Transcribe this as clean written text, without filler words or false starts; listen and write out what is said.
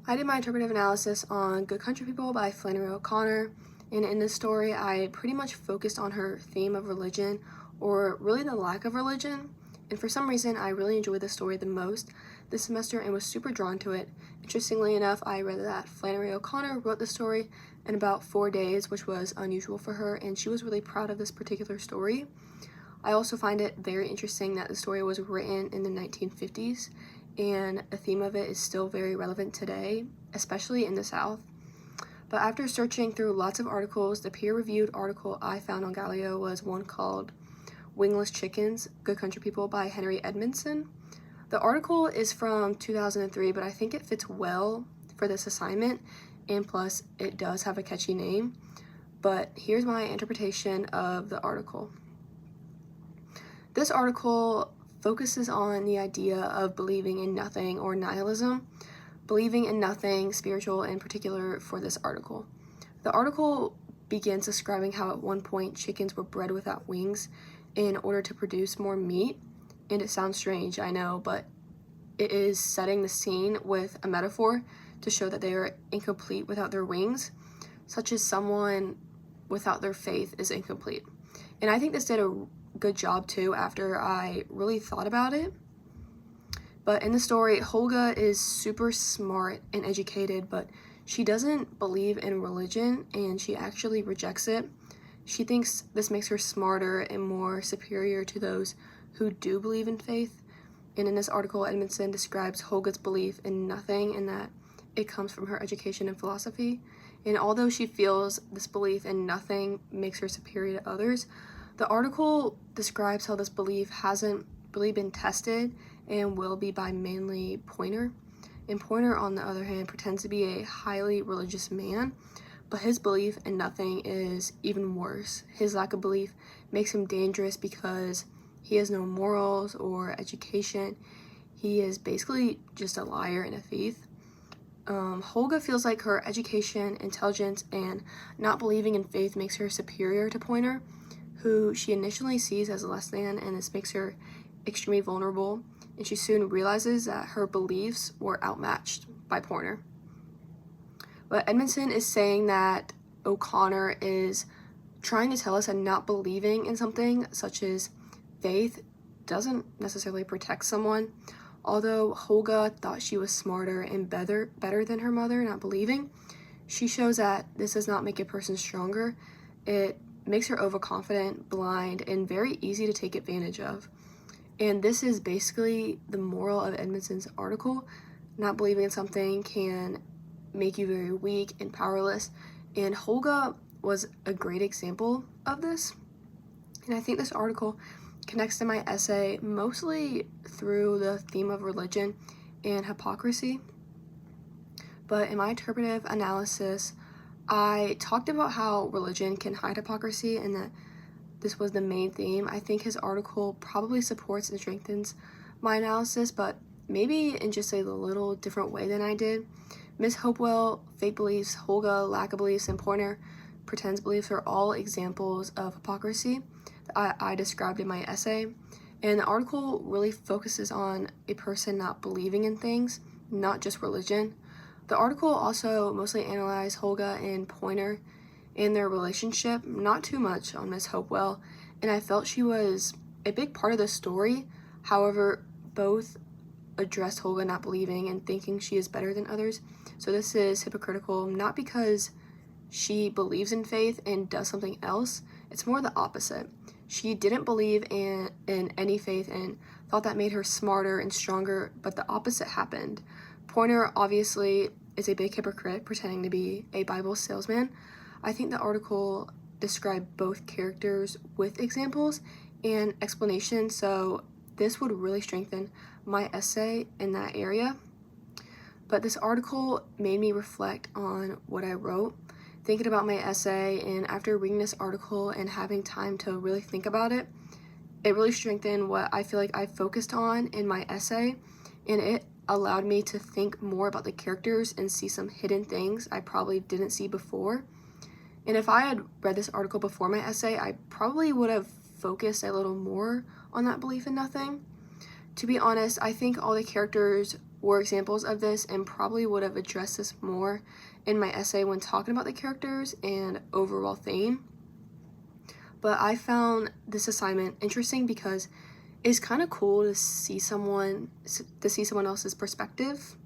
I did my interpretive analysis on Good Country People by Flannery O'Connor, and in this story I pretty much focused on her theme of religion, or really the lack of religion, and for some reason I really enjoyed the story the most this semester and was super drawn to it. Interestingly enough, I read that Flannery O'Connor wrote the story in about 4 days, which was unusual for her, and she was really proud of this particular story. I also find it very interesting that the story was written in the 1950s, and the theme of it is still very relevant today, especially in the South. But after searching through lots of articles, the peer-reviewed article I found on Galileo was one called Wingless Chickens, Good Country People by Henry Edmondson. The article is from 2003, but I think it fits well for this assignment, and plus it does have a catchy name. But here's my interpretation of the article. This article focuses on the idea of believing in nothing, or nihilism, believing in nothing spiritual in particular for this article. The article begins describing how at one point chickens were bred without wings in order to produce more meat, and it sounds strange, I know, but it is setting the scene with a metaphor to show that they are incomplete without their wings, such as someone without their faith is incomplete. And I think this did a good job too after I really thought about it. But in the story, Holga is super smart and educated, but she doesn't believe in religion and she actually rejects it. She thinks this makes her smarter and more superior to those who do believe in faith. And in this article, Edmondson describes Holga's belief in nothing and that it comes from her education and philosophy. And although she feels this belief in nothing makes her superior to others, the article describes how this belief hasn't really been tested and will be by mainly Poynter. And Poynter, on the other hand, pretends to be a highly religious man, but his belief in nothing is even worse. His lack of belief makes him dangerous because he has no morals or education. He is basically just a liar and a thief. Holga feels like her education, intelligence, and not believing in faith makes her superior to Poynter, who she initially sees as less than, and this makes her extremely vulnerable, and she soon realizes that her beliefs were outmatched by Poynter. But Edmondson is saying that O'Connor is trying to tell us that not believing in something, such as faith, doesn't necessarily protect someone. Although Holga thought she was smarter and better than her mother, not believing, she shows that this does not make a person stronger. It makes her overconfident, blind, and very easy to take advantage of. And this is basically the moral of Edmondson's article. Not believing in something can make you very weak and powerless, and Holga was a great example of this. And I think this article connects to my essay mostly through the theme of religion and hypocrisy. But in my interpretive analysis, I talked about how religion can hide hypocrisy and that this was the main theme. I think his article probably supports and strengthens my analysis, but maybe in just a little different way than I did. Miss Hopewell, fake beliefs, Holga, lack of beliefs, and Poynter, pretends beliefs are all examples of hypocrisy that I described in my essay. And the article really focuses on a person not believing in things, not just religion. The article also mostly analyzed Holga and Poynter and their relationship, not too much on Miss Hopewell, and I felt she was a big part of the story. However, both addressed Holga not believing and thinking she is better than others. So this is hypocritical, not because she believes in faith and does something else. It's more the opposite. She didn't believe in any faith and thought that made her smarter and stronger, but the opposite happened. Poynter obviously is a big hypocrite pretending to be a Bible salesman. I think the article described both characters with examples and explanations, so this would really strengthen my essay in that area. But this article made me reflect on what I wrote, thinking about my essay, and after reading this article and having time to really think about it, it really strengthened what I feel like I focused on in my essay, and it allowed me to think more about the characters and see some hidden things I probably didn't see before. And if I had read this article before my essay, I probably would have focused a little more on that belief in nothing. To be honest, I think all the characters were examples of this and probably would have addressed this more in my essay when talking about the characters and overall theme. But I found this assignment interesting because it's kind of cool to see someone else's perspective